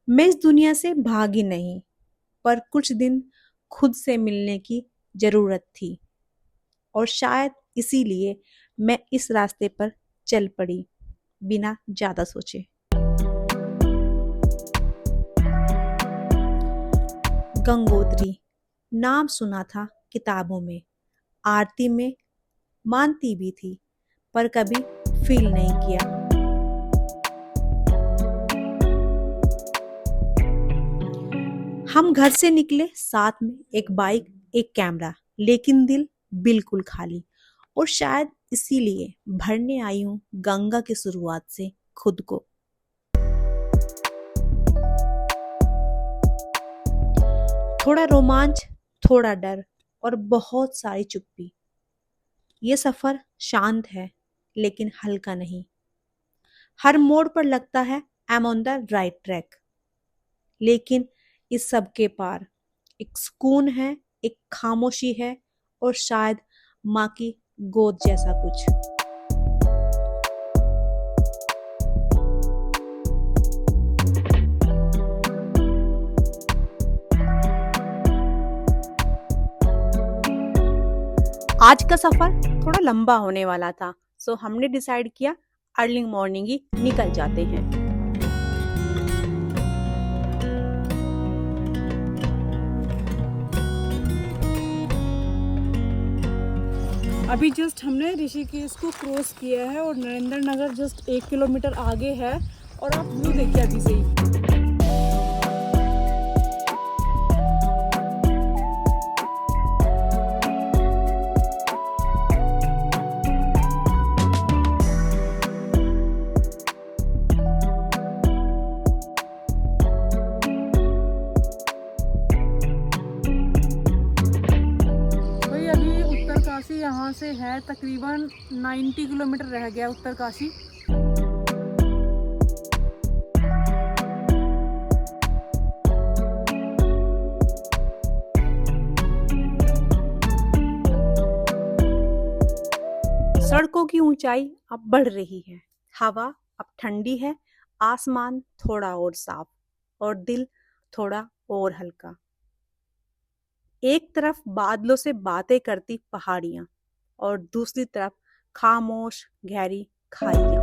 मैं इस दुनिया से भागी नहीं, पर कुछ दिन खुद से मिलने की जरूरत थी और शायद इसीलिए मैं इस रास्ते पर चल पड़ी बिना ज्यादा सोचे। गंगोत्री नाम सुना था किताबों में, आरती में, मानती भी थी, पर कभी फील नहीं किया। हम घर से निकले साथ में, एक बाइक, एक कैमरा, लेकिन दिल बिल्कुल खाली। और शायद इसीलिए भरने आई हूँ गंगा की शुरुआत से खुद को। थोड़ा रोमांच, थोड़ा डर और बहुत सारी चुप्पी। ये सफर शांत है लेकिन हल्का नहीं। हर मोड़ पर लगता है I am on the right track, लेकिन इस सब के पार एक सुकून है, एक खामोशी है और शायद माँ की गोद जैसा कुछ। आज का सफर थोड़ा लंबा होने वाला था, सो हमने डिसाइड किया अर्ली मॉर्निंग ही निकल जाते हैं। अभी जस्ट हमने ऋषिकेश को क्रॉस किया है और नरेंद्र नगर जस्ट 1 किलोमीटर आगे है। और आप व्यू देखिए अभी से ही। भाई अभी उत्तरकाशी यहाँ से है तकरीबन 90 किलोमीटर रह गया उत्तरकाशी। सड़कों की ऊंचाई अब बढ़ रही है, हवा अब ठंडी है, आसमान थोड़ा और साफ और दिल थोड़ा और हल्का। एक तरफ बादलों से बातें करती पहाड़ियां और दूसरी तरफ खामोश गहरी खाइयां।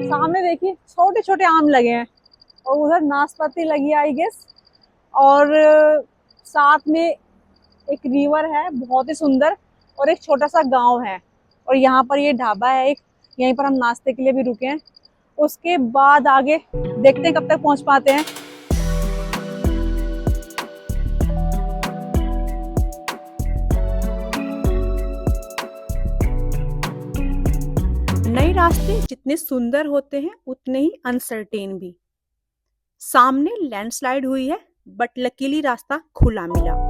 सामने देखिए छोटे छोटे आम लगे हैं और उधर नाशपाती लगी है आई गेस। और साथ में एक रिवर है बहुत ही सुंदर और एक छोटा सा गांव है। और यहाँ पर ये ढाबा है एक, यहीं पर हम नाश्ते के लिए भी रुके हैं। उसके बाद आगे देखते हैं कब तक पहुंच पाते हैं। नए रास्ते जितने सुंदर होते हैं उतने ही अनसर्टेन भी। सामने लैंडस्लाइड हुई है, बट लकीली रास्ता खुला मिला।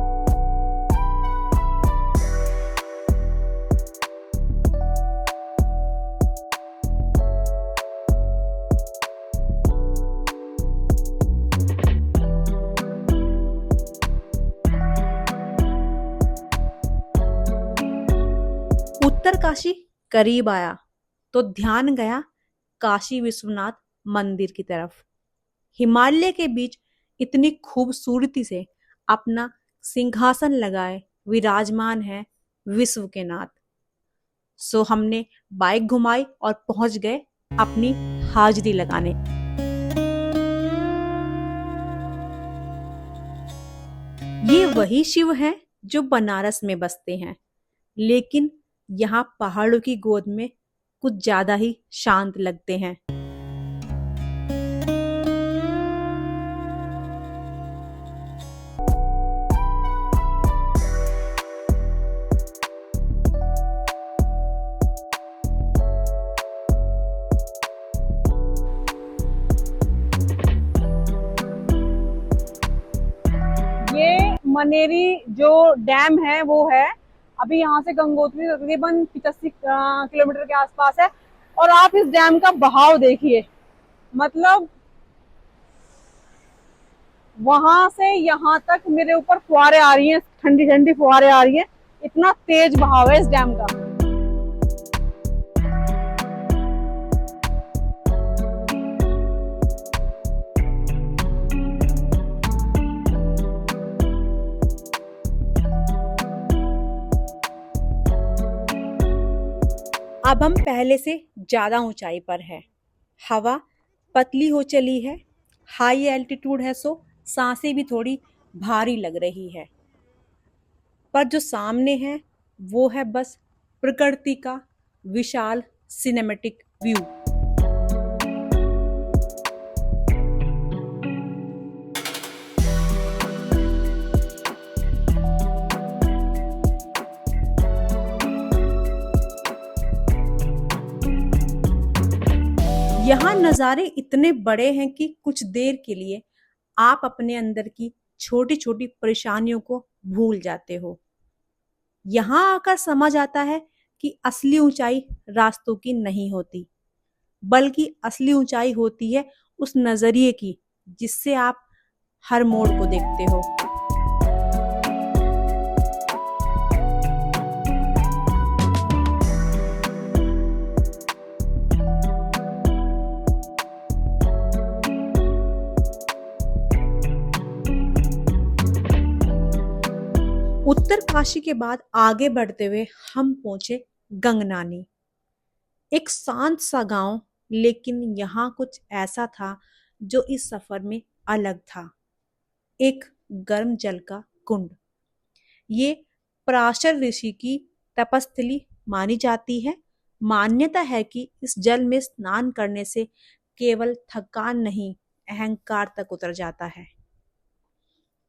उत्तरकाशी करीब आया तो ध्यान गया काशी विश्वनाथ मंदिर की तरफ। हिमालय के बीच इतनी खूबसूरती से अपना सिंहासन लगाए विराजमान है विश्व के नाथ। सो हमने बाइक घुमाई और पहुंच गए अपनी हाजिरी लगाने। ये वही शिव हैं जो बनारस में बसते हैं, लेकिन यहाँ पहाड़ों की गोद में कुछ ज्यादा ही शांत लगते हैं। ये मनेरी जो डैम है वो है अभी यहाँ से गंगोत्री तकरीबन 85 किलोमीटर के आसपास है। और आप इस डैम का बहाव देखिए, मतलब वहां से यहाँ तक मेरे ऊपर फुहारे आ रही हैं, ठंडी ठंडी फुहारे आ रही हैं। इतना तेज बहाव है इस डैम का। अब हम पहले से ज़्यादा ऊंचाई पर है। हवा पतली हो चली है। हाई एल्टीट्यूड है, सो सांसें भी थोड़ी भारी लग रही है। पर जो सामने है वो है बस प्रकृति का विशाल सिनेमैटिक व्यू। यहाँ नज़ारे इतने बड़े हैं कि कुछ देर के लिए आप अपने अंदर की छोटी छोटी परेशानियों को भूल जाते हो। यहाँ आकर समझ आता है कि असली ऊंचाई रास्तों की नहीं होती, बल्कि असली ऊंचाई होती है उस नजरिए की जिससे आप हर मोड़ को देखते हो। उत्तर काशी के बाद आगे बढ़ते हुए हम पहुंचे गंगनानी। एक शांत सा गांव, लेकिन यहाँ कुछ ऐसा था जो इस सफर में अलग था। एक गर्म जल का कुंड। ये पराशर ऋषि की तपस्थली मानी जाती है। मान्यता है कि इस जल में स्नान करने से केवल थकान नहीं, अहंकार तक उतर जाता है।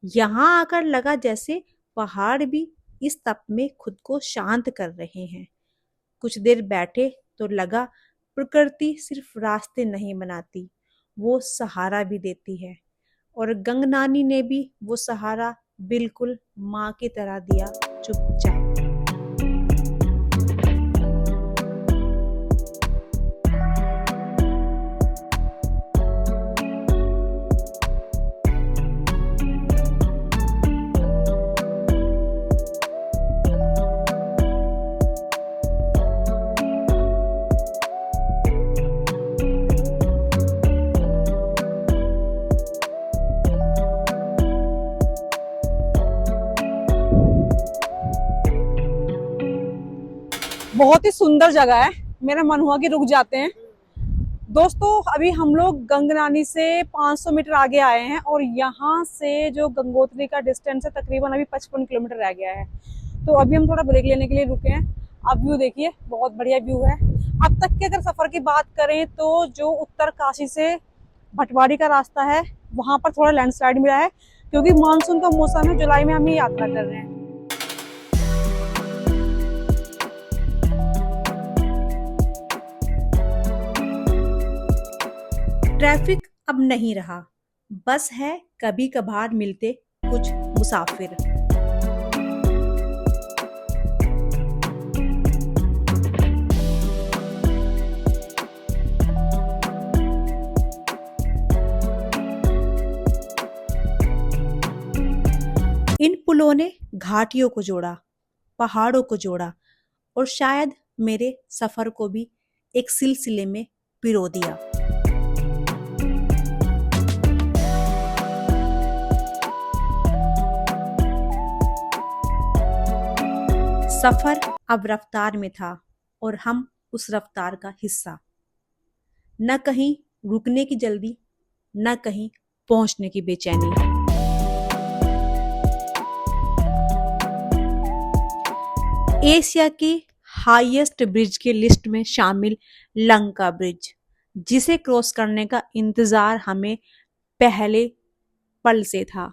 यहाँ आकर लगा जैसे पहाड़ भी इस तप में खुद को शांत कर रहे हैं। कुछ देर बैठे तो लगा प्रकृति सिर्फ रास्ते नहीं बनाती, वो सहारा भी देती है। और गंगनानी ने भी वो सहारा बिल्कुल माँ की तरह दिया, चुपचाप। बहुत ही सुंदर जगह है, मेरा मन हुआ कि रुक जाते हैं। दोस्तों अभी हम लोग गंगनानी से 500 मीटर आगे आए हैं और यहाँ से जो गंगोत्री का डिस्टेंस है तकरीबन अभी 55 किलोमीटर रह गया है। तो अभी हम थोड़ा ब्रेक लेने के लिए रुके हैं। अब व्यू देखिए, बहुत बढ़िया व्यू है। अब तक के अगर सफर की बात करें तो जो उत्तर काशी से भटवाड़ी का रास्ता है वहां पर थोड़ा लैंडस्लाइड मिला है, क्योंकि मानसून का मौसम है। जुलाई में हम ये यात्रा कर रहे हैं। ट्रैफिक अब नहीं रहा, बस है कभी कभार मिलते कुछ मुसाफिर। इन पुलों ने घाटियों को जोड़ा, पहाड़ों को जोड़ा और शायद मेरे सफर को भी एक सिलसिले में पिरो दिया। सफर अब रफ्तार में था और हम उस रफ्तार का हिस्सा। न कहीं रुकने की जल्दी, न कहीं पहुंचने की बेचैनी। एशिया की हाईएस्ट ब्रिज की लिस्ट में शामिल लंका ब्रिज, जिसे क्रॉस करने का इंतजार हमें पहले पल से था।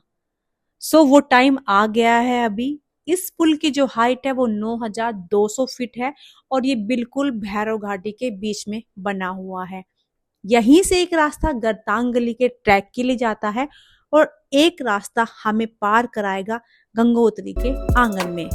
सो वो टाइम आ गया है अभी। इस पुल की जो हाइट है वो 9200 फीट है और ये बिल्कुल भैरव घाटी के बीच में बना हुआ है। यहीं से एक रास्ता गर्तांगली के ट्रैक के लिए जाता है और एक रास्ता हमें पार कराएगा गंगोत्री के आंगन में।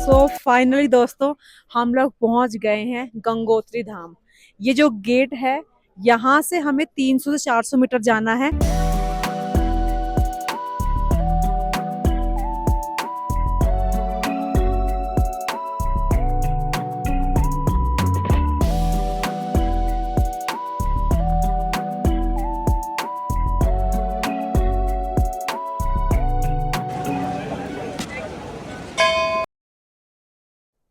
सो फाइनली दोस्तों हम लोग पहुंच गए हैं गंगोत्री धाम। ये जो गेट है यहाँ से हमें 300 से 400 मीटर जाना है।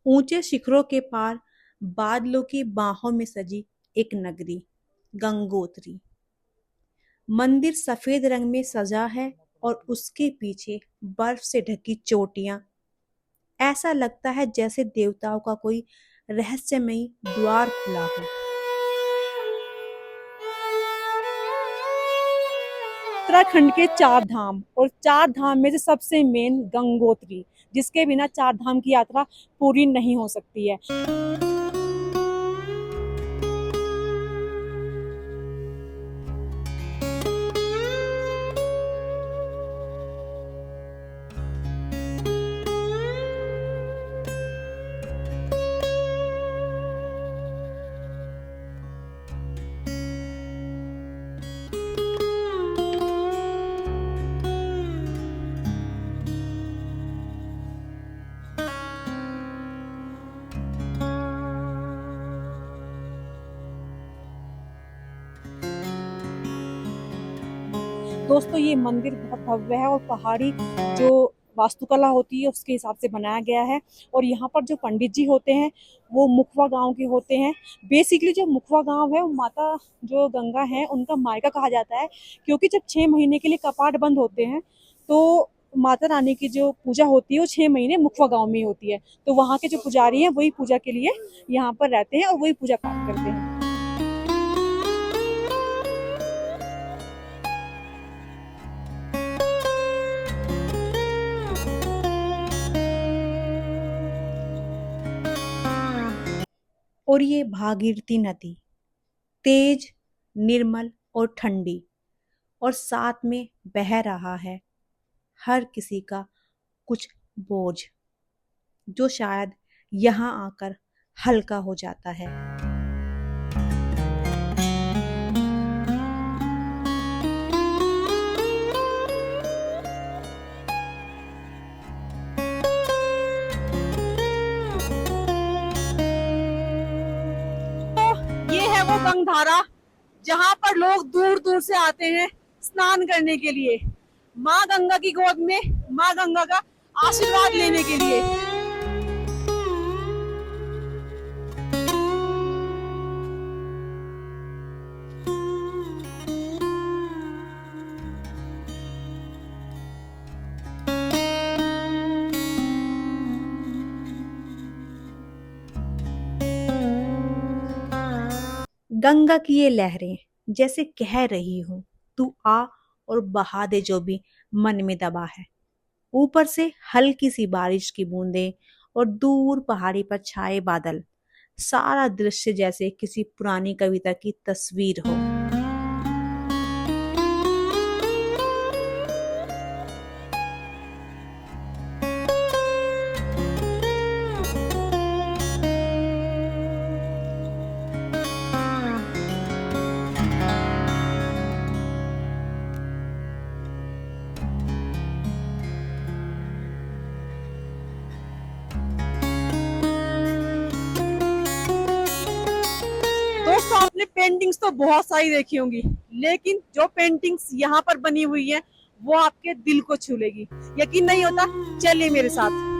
ऊंचे शिखरों के पार बादलों की बाहों में सजी एक नगरी गंगोत्री। मंदिर सफेद रंग में सजा है और उसके पीछे बर्फ से ढकी चोटियां। ऐसा लगता है जैसे देवताओं का कोई रहस्यमयी द्वार खुला हो। उत्तराखंड के चार धाम और चार धाम में से सबसे मेन गंगोत्री, जिसके बिना चार धाम की यात्रा पूरी नहीं हो सकती है। दोस्तों ये मंदिर बहुत भव्य है और पहाड़ी जो वास्तुकला होती है उसके हिसाब से बनाया गया है। और यहाँ पर जो पंडित जी होते हैं वो मुखवा गांव के होते हैं। बेसिकली जो मुखवा गांव है वो माता जो गंगा है उनका मायका कहा जाता है, क्योंकि जब 6 महीने के लिए कपाट बंद होते हैं तो माता रानी की जो पूजा होती है वो 6 महीने मुखवा गांव में ही होती है। तो वहाँ के जो पुजारी हैं वही पूजा के लिए यहाँ पर रहते हैं और वही पूजा पाठ करते हैं। और ये भागीरथी नदी तेज, निर्मल और ठंडी, और साथ में बह रहा है हर किसी का कुछ बोझ, जो शायद यहाँ आकर हल्का हो जाता है। ये है वो गंगधारा जहाँ पर लोग दूर दूर से आते हैं स्नान करने के लिए, माँ गंगा की गोद में माँ गंगा का आशीर्वाद लेने के लिए। गंगा की ये लहरें जैसे कह रही हूं, तू आ और बहा दे जो भी मन में दबा है। ऊपर से हल्की सी बारिश की बूंदें और दूर पहाड़ी पर छाए बादल, सारा दृश्य जैसे किसी पुरानी कविता की तस्वीर हो। दोस्तों आपने पेंटिंग्स तो बहुत सारी देखी होंगी, लेकिन जो पेंटिंग्स यहाँ पर बनी हुई है वो आपके दिल को छू लेगी। यकीन नहीं होता? चलिए मेरे साथ।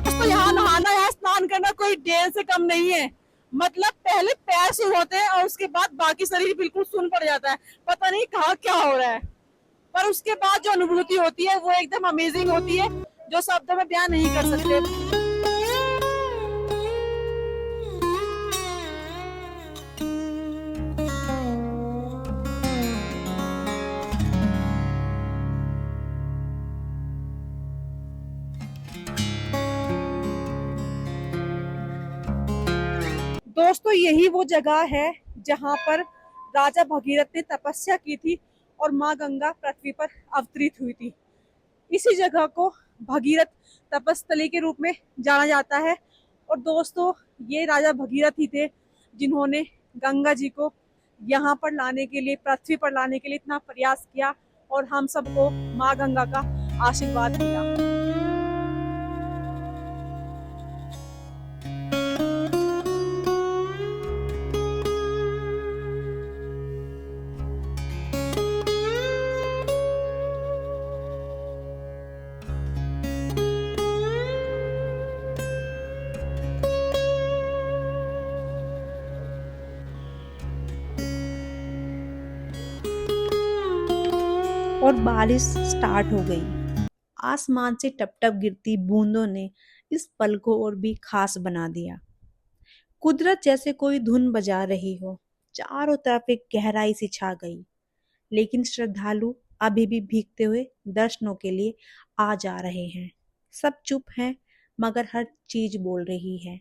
दोस्तों यहाँ नहाना, यहाँ स्नान करना कोई डेल से कम नहीं है। मतलब पहले पैर शुरू होते हैं और उसके बाद बाकी शरीर बिल्कुल सुन्न पड़ जाता है, पता नहीं कहाँ क्या हो रहा है। पर उसके बाद जो अनुभूति होती है वो एकदम अमेजिंग होती है, जो शब्दों में बयान नहीं कर सकते। यही वो जगह है जहाँ पर राजा भगीरथ ने तपस्या की थी और माँ गंगा पृथ्वी पर अवतरित हुई थी। इसी जगह को भगीरथ तपस्थली के रूप में जाना जाता है। और दोस्तों, ये राजा भगीरथ ही थे जिन्होंने गंगा जी को यहाँ पर लाने के लिए, पृथ्वी पर लाने के लिए इतना प्रयास किया और हम सबको माँ गंगा का आशीर्वाद मिला। और बारिश स्टार्ट हो गई। आसमान से टप टप गिरती बूंदों ने इस पल को और भी खास बना दिया। कुदरत जैसे कोई धुन बजा रही हो। चारों तरफ एक गहराई सी छा गई। लेकिन श्रद्धालु अभी भी भीगते हुए दर्शनों के लिए आ जा रहे हैं। सब चुप हैं, मगर हर चीज बोल रही है।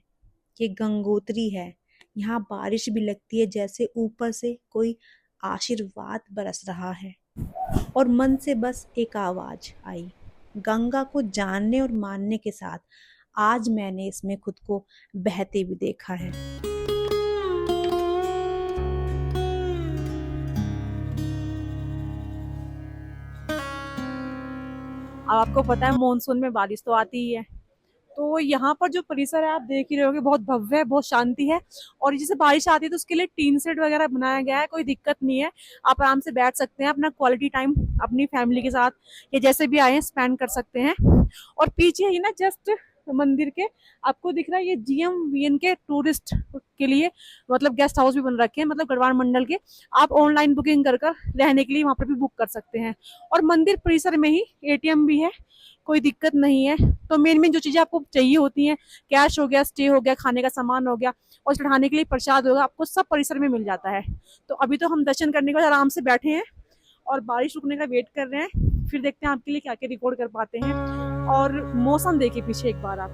ये गंगोत्री है। यहाँ बारिश भी लगती है जैसे ऊपर से कोई आशीर्वाद बरस रहा है। और मन से बस एक आवाज आई, गंगा को जानने और मानने के साथ आज मैंने इसमें खुद को बहते भी देखा है। अब आपको पता है मॉनसून में बारिश तो आती ही है। तो यहाँ पर जो परिसर है आप देख ही रहे होगे, बहुत भव्य है, बहुत शांति है। और जैसे बारिश आती है तो उसके लिए टीन शेड वगैरह बनाया गया है, कोई दिक्कत नहीं है। आप आराम से बैठ सकते हैं, अपना क्वालिटी टाइम अपनी फैमिली के साथ या जैसे भी आए हैं स्पेंड कर सकते हैं। और पीछे ही ना जस्ट मंदिर के आपको दिख रहा है ये GMVN के टूरिस्ट के लिए मतलब गेस्ट हाउस भी बन रखे हैं, मतलब गढ़वाल मंडल के। आप ऑनलाइन बुकिंग कर कर रहने के लिए वहां पर भी बुक कर सकते हैं। और मंदिर परिसर में ही ATM भी है, कोई दिक्कत नहीं है। तो मेन मेन जो चीजें आपको चाहिए होती हैं, कैश हो गया, स्टे हो गया, खाने का सामान हो गया और चढ़ाने के लिए प्रसाद होगा, आपको सब परिसर में मिल जाता है। तो अभी तो हम दर्शन करने के बाद आराम से बैठे हैं और बारिश रुकने का वेट कर रहे हैं। फिर देखते हैं आपके लिए क्या क्या रिकॉर्ड कर पाते हैं। और मौसम देखिए पीछे एक बार आप।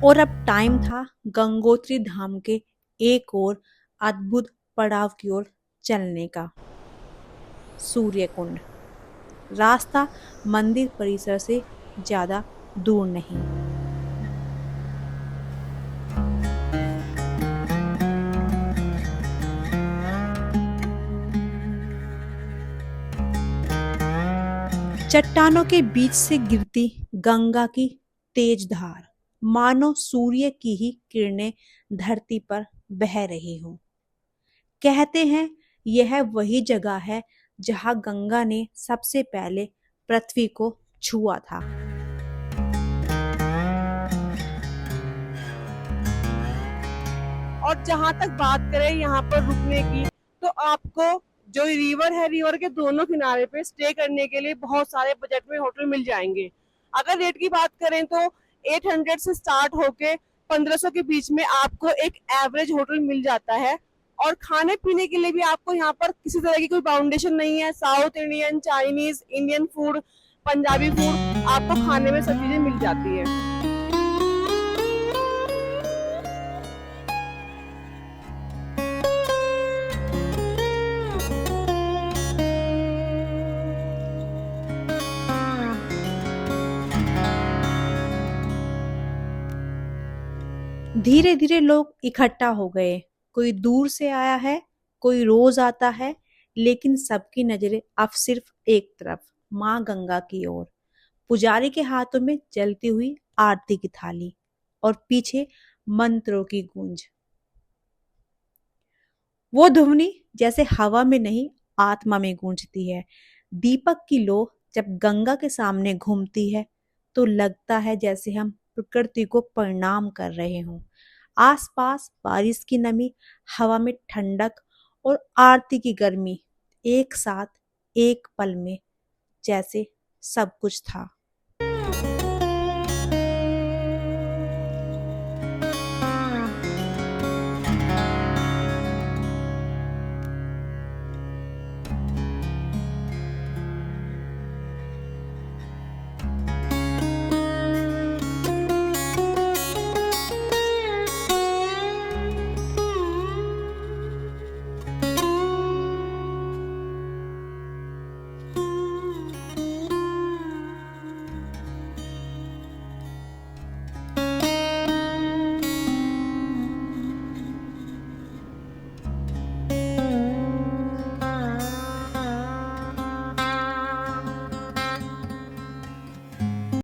और अब टाइम था गंगोत्री धाम के एक और अद्भुत पड़ाव की ओर चलने का। सूर्य कुंड। रास्ता मंदिर परिसर से ज्यादा दूर नहीं। चट्टानों के बीच से गिरती गंगा की तेज धार मानो सूर्य की ही किरणें धरती पर बह रही हो। कहते हैं यह वही जगह है जहां गंगा ने सबसे पहले पृथ्वी को छुआ था। और जहां तक बात करें यहाँ पर रुकने की, तो आपको जो रिवर है, रिवर के दोनों किनारे पे स्टे करने के लिए बहुत सारे बजट में होटल मिल जाएंगे। अगर रेट की बात करें तो 800 से स्टार्ट होके 1500 के बीच में आपको एक एवरेज होटल मिल जाता है। और खाने पीने के लिए भी आपको यहाँ पर किसी तरह की कोई बाउंडेशन नहीं है। South Indian, Chinese, Indian food, Punjabi food, आपको खाने में सब चीजें मिल जाती है। धीरे धीरे लोग इकट्ठा हो गए। कोई दूर से आया है, कोई रोज आता है, लेकिन सबकी नजरें अब सिर्फ एक तरफ, माँ गंगा की ओर। पुजारी के हाथों में जलती हुई आरती की थाली और पीछे मंत्रों की गूंज। वो ध्वनि जैसे हवा में नहीं, आत्मा में गूंजती है। दीपक की लौ जब गंगा के सामने घूमती है तो लगता है जैसे हम प्रकृति को प्रणाम कर रहे हों। आसपास बारिश की नमी, हवा में ठंडक और आरती की गर्मी एक साथ एक पल में, जैसे सब कुछ था।